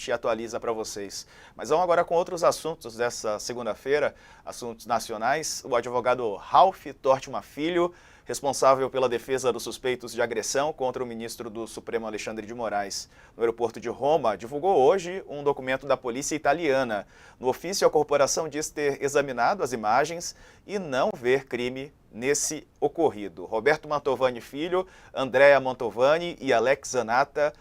gente atualiza para vocês. Mas vamos agora com outros assuntos dessa segunda-feira, assuntos nacionais. O advogado Ralph Tortman Filho, responsável pela defesa dos suspeitos de agressão contra o ministro do Supremo Alexandre de Moraes no aeroporto de Roma, divulgou hoje um documento da polícia italiana. No ofício, a corporação diz ter examinado as imagens e não ver crime nesse ocorrido. Roberto Mantovani Filho, Andrea Mantovani e Alex Zanata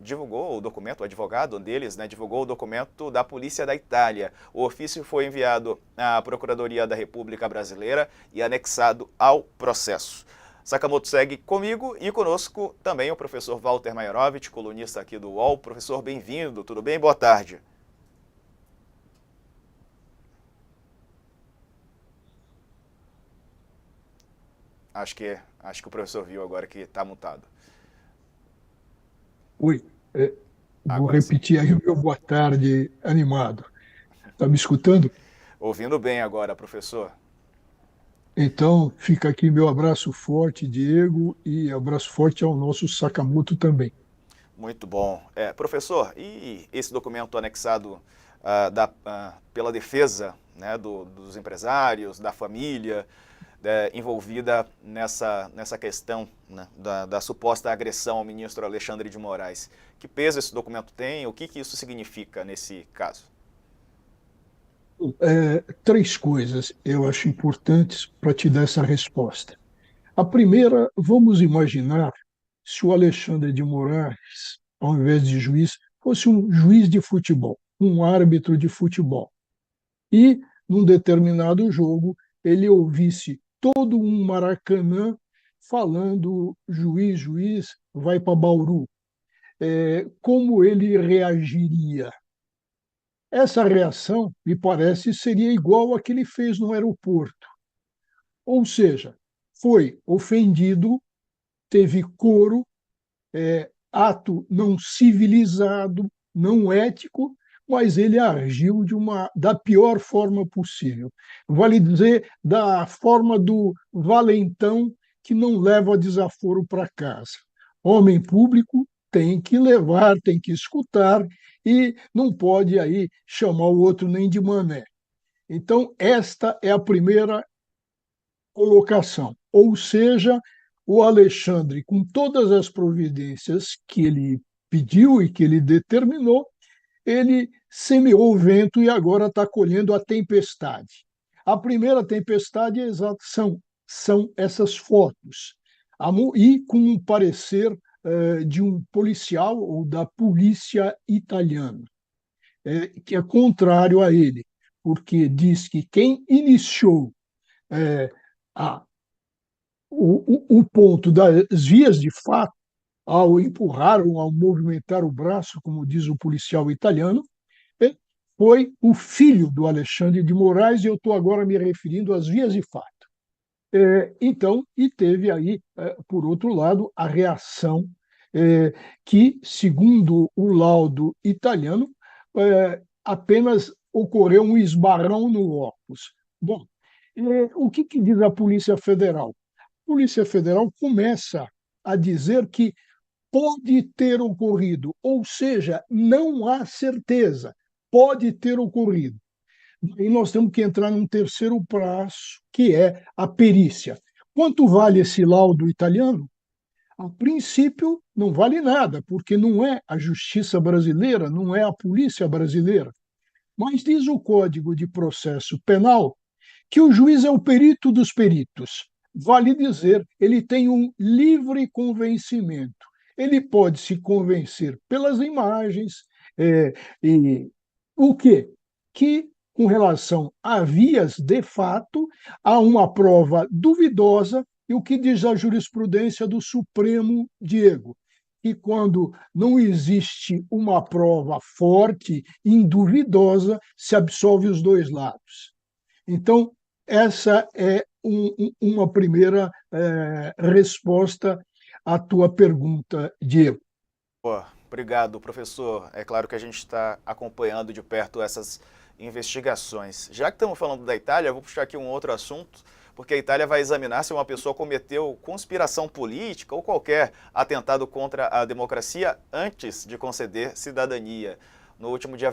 divulgou o documento, o advogado deles, divulgou o documento da Polícia da Itália. O ofício foi enviado à Procuradoria da República Brasileira e anexado ao processo. Sakamoto segue comigo e conosco também o professor Walter Maierovitch, colunista aqui do UOL. Professor, bem-vindo, tudo bem? Boa tarde. Acho que o professor viu agora que está mutado. Oi, vou Agora sim. repetir aí o meu boa tarde animado. Está me escutando? Ouvindo bem agora, professor. Então, fica aqui meu abraço forte, Diego, e abraço forte ao nosso Sakamoto também. Muito bom. Professor, e esse documento anexado pela defesa, dos empresários, da família, envolvida nessa questão, da suposta agressão ao ministro Alexandre de Moraes? Que peso esse documento tem? O que isso significa nesse caso? Três coisas eu acho importantes para te dar essa resposta. A primeira, vamos imaginar se o Alexandre de Moraes, ao invés de juiz, fosse um juiz de futebol, um árbitro de futebol. E, num determinado jogo, ele ouvisse todo um Maracanã falando: juiz, juiz, vai para Bauru. Como ele reagiria? Essa reação, me parece, seria igual a que ele fez no aeroporto. Ou seja, foi ofendido, teve coro, ato não civilizado, não ético, mas ele agiu da pior forma possível. Vale dizer, da forma do valentão que não leva desaforo para casa. Homem público tem que levar, tem que escutar e não pode aí chamar o outro nem de mané. Então, esta é a primeira colocação. Ou seja, o Alexandre, com todas as providências que ele pediu e que ele determinou, ele semeou o vento e agora está colhendo a tempestade. A primeira tempestade são essas fotos, e com um parecer de um policial ou da polícia italiana, que é contrário a ele, porque diz que quem iniciou é, a, o ponto das vias de fato, ao empurrar ou ao movimentar o braço, como diz o policial italiano, foi o filho do Alexandre de Moraes, e eu estou agora me referindo às vias de fato. Então, e teve aí, por outro lado, a reação que, segundo o laudo italiano, apenas ocorreu um esbarrão no óculos. Bom, o que diz a Polícia Federal? A Polícia Federal começa a dizer que pode ter ocorrido, ou seja, não há certeza, pode ter ocorrido. E nós temos que entrar num terceiro passo, que é a perícia. Quanto vale esse laudo italiano? A princípio, não vale nada, porque não é a justiça brasileira, não é a polícia brasileira. Mas diz o Código de Processo Penal que o juiz é o perito dos peritos. Vale dizer, ele tem um livre convencimento. Ele pode se convencer pelas imagens, e o quê? Que, com relação a vias de fato, há uma prova duvidosa, e o que diz a jurisprudência do Supremo, Diego? Que quando não existe uma prova forte, induvidosa, se absolve os dois lados. Então, essa é uma primeira resposta à tua pergunta, Diego. Pô, obrigado, professor. É claro que a gente está acompanhando de perto essas investigações. Já que estamos falando da Itália, eu vou puxar aqui um outro assunto, porque a Itália vai examinar se uma pessoa cometeu conspiração política ou qualquer atentado contra a democracia antes de conceder cidadania. No último dia